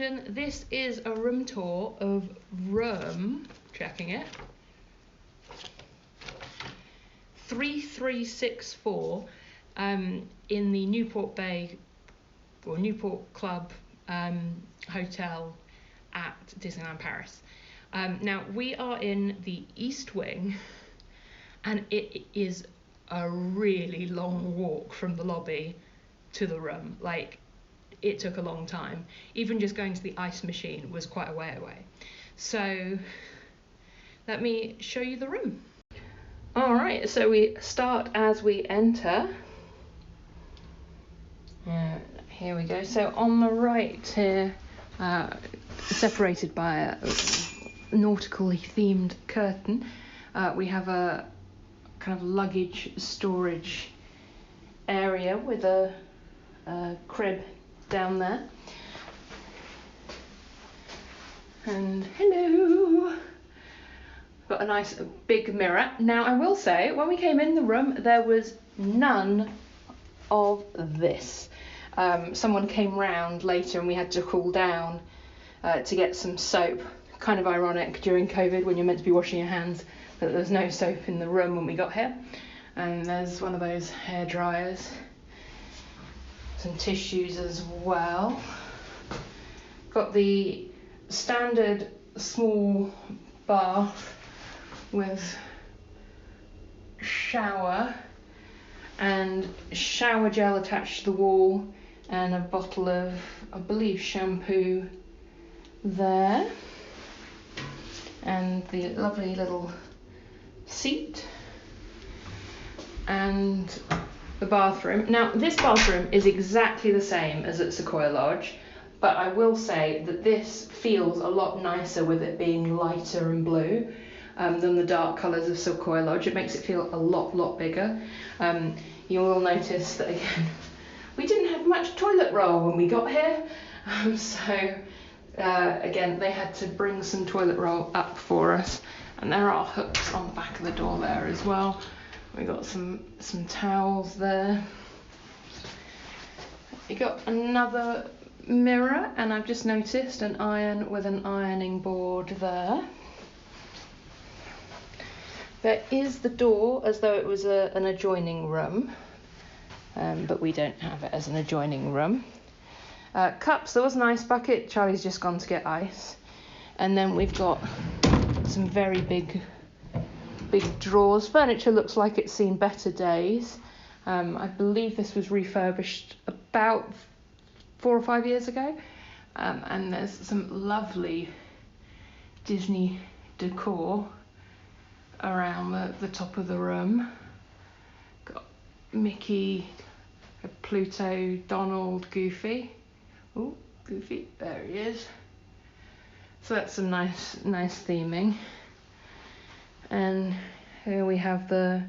London. This is a room tour of room, checking it, 3364 in the Newport Bay or Newport Club hotel at Disneyland Paris. Now we are in the East Wing, and it is a really long walk from the lobby to the room. Like, it took a long time. Even just going to the ice machine was quite a way away. So let me show you the room. All right, so we start as we enter. Here we go. So on the right here, separated by a nautically themed curtain, we have a kind of luggage storage area with a crib down there. And hello! Got a nice big mirror. Now I will say, when we came in the room, there was none of this. Someone came round later and we had to cool down to get some soap. Kind of ironic during COVID when you're meant to be washing your hands, that there was no soap in the room when we got here. And there's one of those hair dryers. Some tissues as well. Got the standard small bath with shower and shower gel attached to the wall, and a bottle of, I believe, shampoo there, and the lovely little seat and the bathroom. Now this bathroom is exactly the same as at Sequoia Lodge, but I will say that this feels a lot nicer with it being lighter and blue than the dark colours of Sequoia Lodge. It makes it feel a lot bigger. You will notice that again, we didn't have much toilet roll when we got here, so again they had to bring some toilet roll up for us, and there are hooks on the back of the door there as well. We got some towels there. You got another mirror, and I've just noticed an iron with an ironing board there. There is the door as though it was an adjoining room, but we don't have it as an adjoining room. Cups, there was an ice bucket. Charlie's just gone to get ice. And then we've got some very big drawers. Furniture looks like it's seen better days. I believe this was refurbished about 4 or 5 years ago. And there's some lovely Disney decor around the top of the room. Got Mickey, Pluto, Donald, Goofy. Oh, Goofy, there he is. So that's some nice theming. And here we have the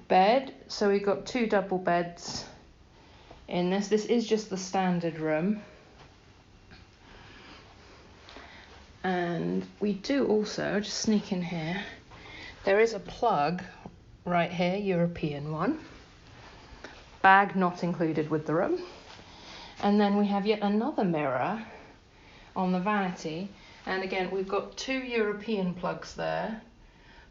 bed. So we've got 2 double beds in this. This is just the standard room. And we do also, just sneak in here, there is a plug right here, European one. Bag not included with the room. And then we have yet another mirror on the vanity. And again, we've got 2 European plugs there,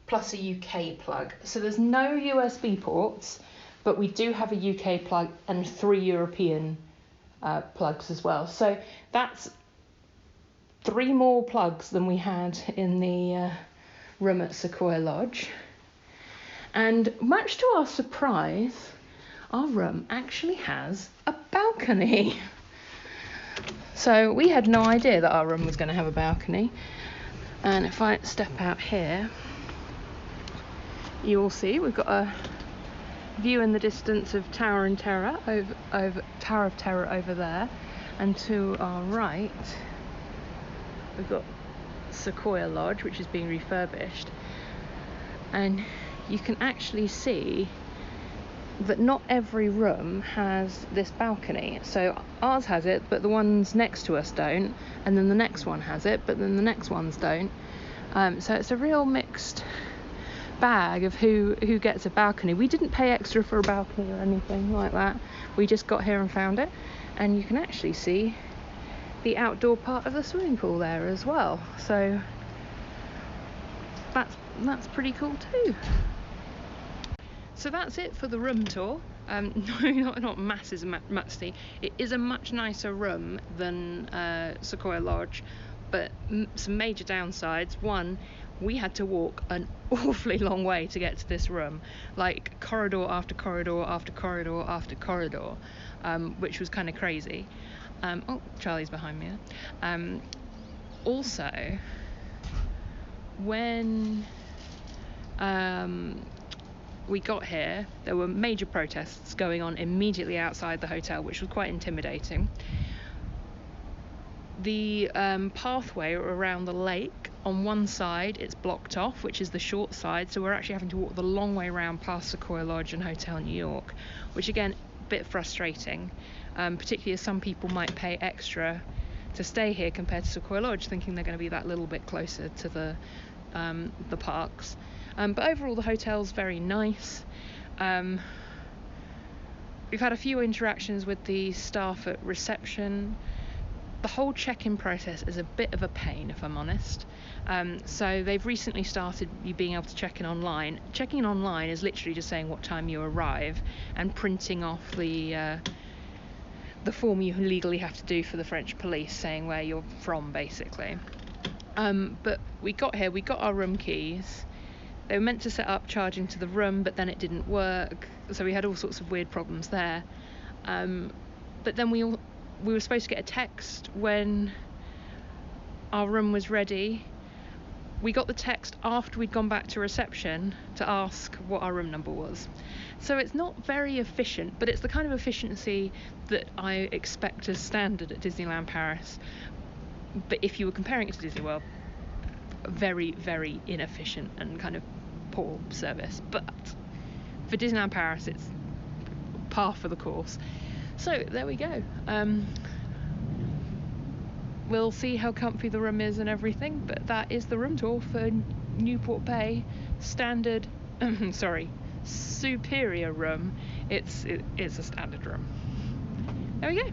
plus a UK plug. So there's no USB ports, but we do have a UK plug and 3 European plugs as well. So that's 3 more plugs than we had in the room at Sequoia Lodge. And much to our surprise, our room actually has a balcony. So we had no idea that our room was going to have a balcony. And if I step out here, you will see we've got a view in the distance of Tower of Terror over there, and to our right we've got Sequoia Lodge, which is being refurbished, and you can actually see that not every room has this balcony. So ours has it, but the ones next to us don't, and then the next one has it, but then the next ones don't. So it's a real mixed bag of who gets a balcony. We didn't pay extra for a balcony or anything like that. We just got here and found it, and you can actually see the outdoor part of the swimming pool there as well. So that's pretty cool too. So that's it for the room tour. Not massively. It is a much nicer room than Sequoia Lodge, but some major downsides. One, we had to walk an awfully long way to get to this room, like corridor after corridor after corridor after corridor, which was kind of crazy. Oh, Charlie's behind me there. Also, when we got here, there were major protests going on immediately outside the hotel, which was quite intimidating. The pathway around the lake, on one side it's blocked off, which is the short side, so we're actually having to walk the long way around past Sequoia Lodge and Hotel New York, which again, a bit frustrating, particularly as some people might pay extra to stay here compared to Sequoia Lodge, thinking they're going to be that little bit closer to the parks. But overall the hotel's very nice. We've had a few interactions with the staff at reception. The whole check-in process is a bit of a pain, if I'm honest. So they've recently started you being able to check in online. Checking in online is literally just saying what time you arrive and printing off the form you legally have to do for the French police, saying where you're from, basically. But we got here, we got our room keys. They were meant to set up charging to the room, but then it didn't work, so we had all sorts of weird problems there. But then we were supposed to get a text when our room was ready. We got the text after we'd gone back to reception to ask what our room number was. So it's not very efficient, but it's the kind of efficiency that I expect as standard at Disneyland Paris. But if you were comparing it to Disney World, very, very inefficient and kind of poor service. But for Disneyland Paris, it's par for the course. So there we go. We'll see how comfy the room is and everything, but that is the room tour for Newport Bay standard. Superior room. It's a standard room. There we go.